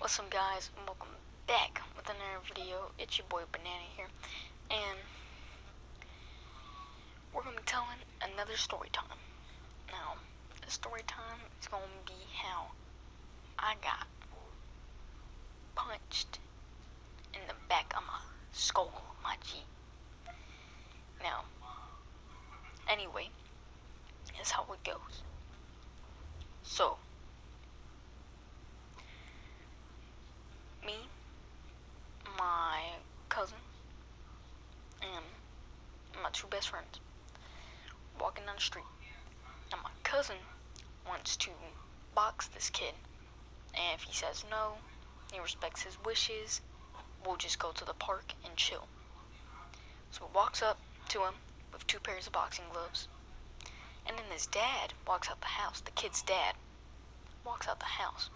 What's up, guys, and welcome back with another video. It's your boy Banana here, and we're going to be telling another story time. Now, the story time is going to be how I got punched in the back of my skull, my G. Now, anyway, here's how it goes. So, me, my cousin, and my two best friends walking down the street. Now my cousin wants to box this kid, and if he says no, he respects his wishes, we'll just go to the park and chill. So he walks up to him with two pairs of boxing gloves, and then his dad walks out the house. The kid's dad walks out the house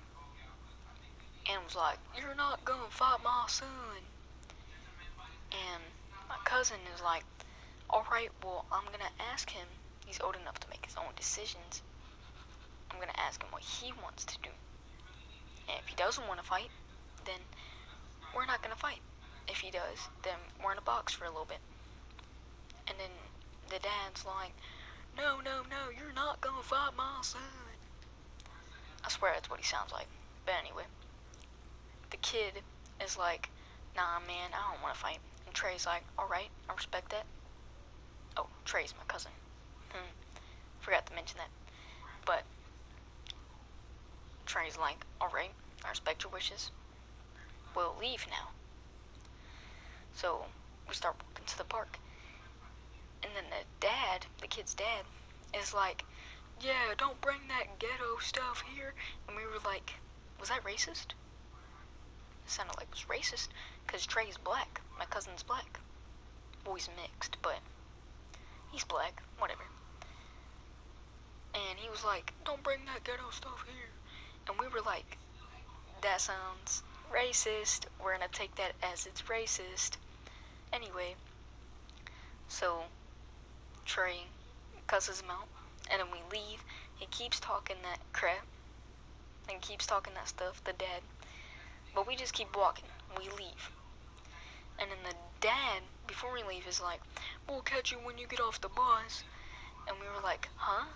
and was like, "You're not gonna fight my son." And my cousin is like, "Alright, well, I'm gonna ask him. He's old enough to make his own decisions. I'm gonna ask him what he wants to do. And if he doesn't want to fight, then we're not gonna fight. If he does, then we're in a box for a little bit." And then the dad's like, "No, you're not gonna fight my son." I swear that's what he sounds like. But anyway, the kid is like, "Nah, man, I don't want to fight." And Trey's like, "Alright, I respect that." Oh, Trey's my cousin. Forgot to mention that. But Trey's like, "Alright, I respect your wishes. We'll leave now." So we start walking to the park. And then the kid's dad, is like, "Yeah, don't bring that ghetto stuff here." And we were like, was that racist? It sounded like it was racist, because Trey's black. My cousin's black. Well, he's mixed, but he's black. Whatever. And he was like, "Don't bring that ghetto stuff here." And we were like, that sounds racist. We're gonna take that as it's racist. Anyway, so Trey cusses him out, and then we leave. He keeps talking that crap, and keeps talking that stuff, the dad. But we just keep walking. We leave. And then the dad, before we leave, is like, "We'll catch you when you get off the bus." And we were like, huh?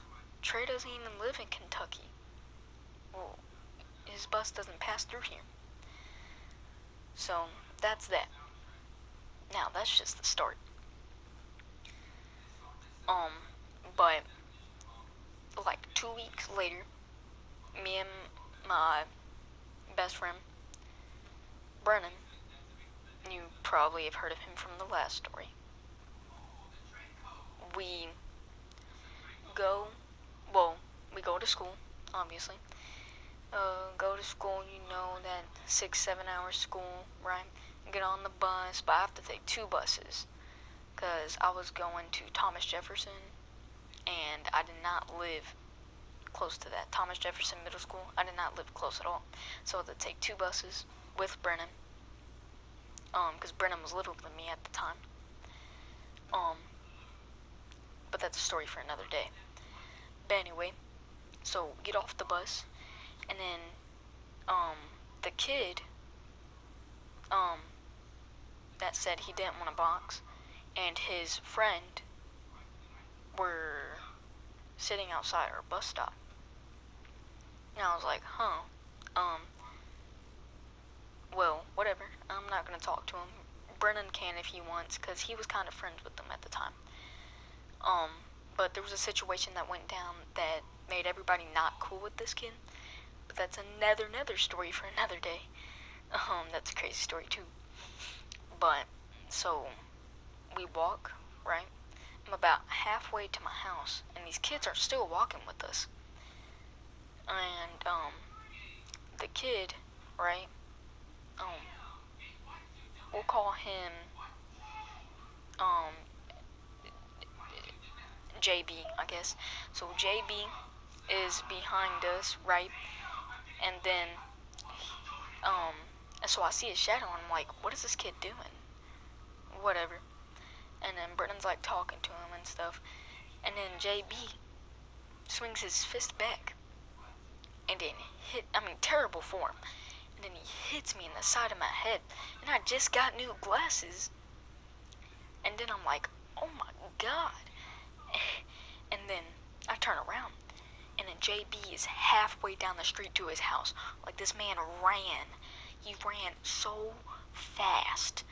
Trey doesn't even live in Kentucky. Well, his bus doesn't pass through here. So, that's that. Now, that's just the start. But, like 2 weeks later, me and my best friend, Brennan, you probably have heard of him from the last story. We go to school, obviously. Go to school, that 6-7 hour school, right? Get on the bus, but I have to take two buses, because I was going to Thomas Jefferson, and I did not live close to that. Thomas Jefferson Middle School, I did not live close at all. So I had to take two buses with Brennan, because Brennan was littler than me at the time. But that's a story for another day. But anyway, so get off the bus, and then, the kid, that said he didn't want to box, and his friend were sitting outside our bus stop. And I was like, well, whatever. I'm not gonna talk to him. Brennan can if he wants, because he was kind of friends with them at the time. But there was a situation that went down that made everybody not cool with this kid. But that's another story for another day. That's a crazy story too. But, so, we walk, right? I'm about halfway to my house, and these kids are still walking with us. And, the kid, right, we'll call him, JB, I guess. So JB is behind us, right? And then, so I see his shadow, and I'm like, what is this kid doing? Whatever. And then Brennan's like talking to him and stuff. And then JB swings his fist back and then terrible form, and then he hits me in the side of my head, and I just got new glasses. And then I'm like, oh my god. And then I turn around, and then JB is halfway down the street to his house. Like, this man ran. He ran so fast.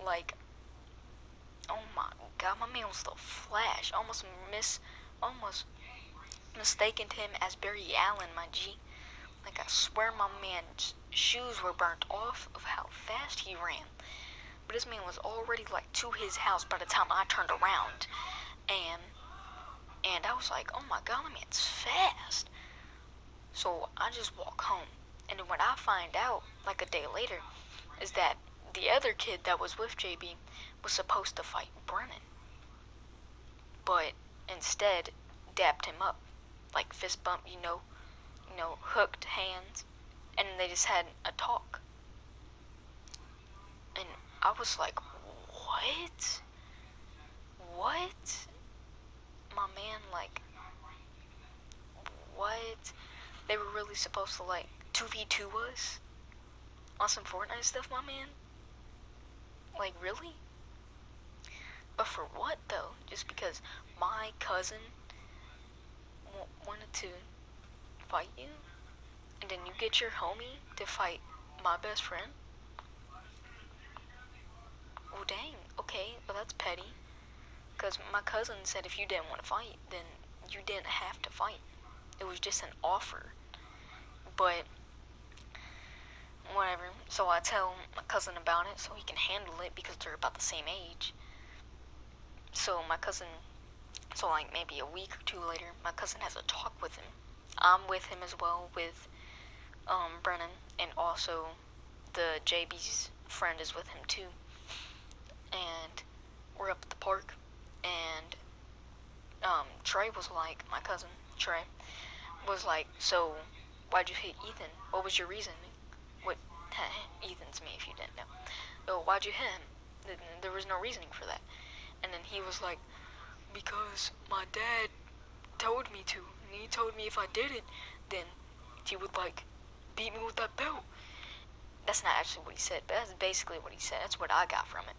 Like, oh my god, my man was the Flash. Almost mistaken him as Barry Allen, my G. Like, I swear my man's shoes were burnt off of how fast he ran. But this man was already, like, to his house by the time I turned around. And I was like, oh my god, that man's fast. So I just walk home. And then what I find out, like a day later, is that the other kid that was with JB was supposed to fight Brennan. But instead, dapped him up. Like fist bump, hooked hands. And they just had a talk. And I was like, what? What? My man, like, what? They were really supposed to, like, 2v2 us? On some Fortnite stuff, my man? Like, really? But for what, though? Just because my cousin wanted to fight you? And then you get your homie to fight my best friend? Well, dang. Okay, well, that's petty. Because my cousin said if you didn't want to fight, then you didn't have to fight. It was just an offer. But, whatever. So I tell my cousin about it so he can handle it because they're about the same age. So my cousin, like maybe a week or two later, my cousin has a talk with him. I'm with him as well, with Brennan, and also the JB's friend is with him too. And we're up at the park. And Trey was like, my cousin, Trey, was like, so, why'd you hit Ethan? What was your reason? What, Ethan's me if you didn't know. Oh, why'd you hit him? There was no reasoning for that. And then he was like, because my dad told me to. And he told me if I did it, then he would, like, beat me with that belt. That's not actually what he said, but that's basically what he said. That's what I got from it.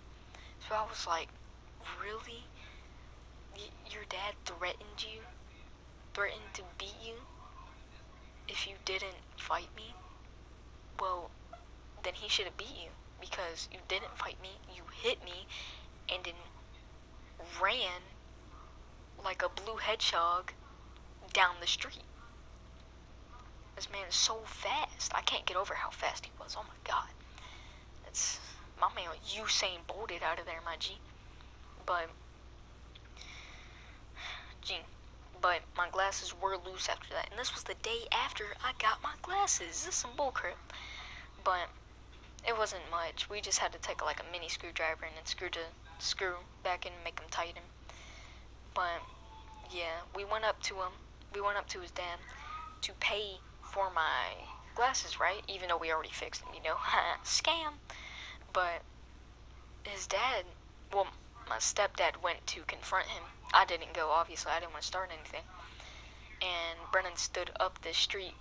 So I was like, really? Your dad threatened you? Threatened to beat you? If you didn't fight me? Well, then he should have beat you. Because you didn't fight me, you hit me, and then ran like a blue hedgehog down the street. This man is so fast. I can't get over how fast he was. Oh my god. That's... My man was Usain Bolted out of there, my G. But my glasses were loose after that. And this was the day after I got my glasses. This is some bullcrap. But it wasn't much. We just had to take like a mini screwdriver and then screw back in and make them tighten. But yeah, we went up to his dad to pay for my glasses, right? Even though we already fixed them, scam. But his dad, well, my stepdad went to confront him. I didn't go, obviously. I didn't want to start anything. And Brennan stood up this street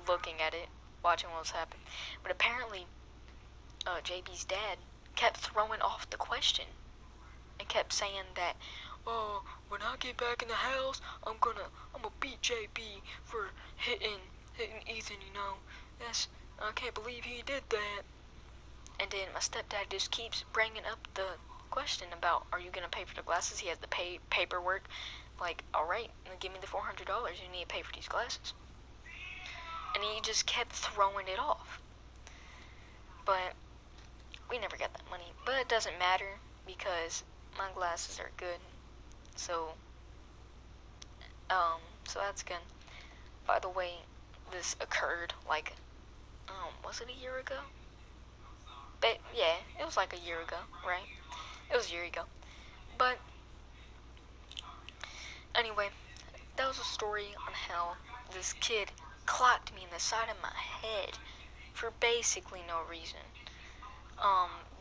looking at it, watching what was happening. But apparently, JB's dad kept throwing off the question and kept saying that, oh, when I get back in the house, I'm gonna beat JB for hitting Ethan, I can't believe he did that. And then my stepdad just keeps bringing up the question about, are you going to pay for the glasses? He has the paperwork. Like, alright, give me the $400. You need to pay for these glasses. And he just kept throwing it off. But we never got that money. But it doesn't matter because my glasses are good. So that's good. By the way, this occurred like, was it a year ago? But yeah, it was like a year ago, right? It was a year ago. But anyway, that was a story on how this kid clocked me in the side of my head for basically no reason.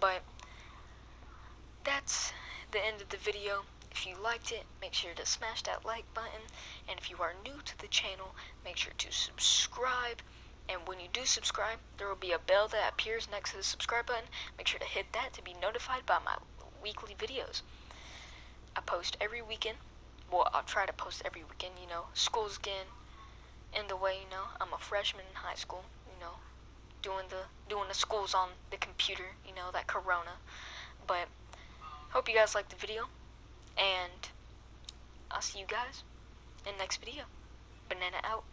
But that's the end of the video. If you liked it, make sure to smash that like button. And if you are new to the channel, make sure to subscribe. And when you do subscribe, there will be a bell that appears next to the subscribe button. Make sure to hit that to be notified by my weekly videos. I post every weekend. Well, I'll try to post every weekend, you know. School's getting in the way, you know. I'm a freshman in high school, you know. Doing the schools on the computer, you know, that corona. But hope you guys liked the video, and I'll see you guys in the next video. Banana out.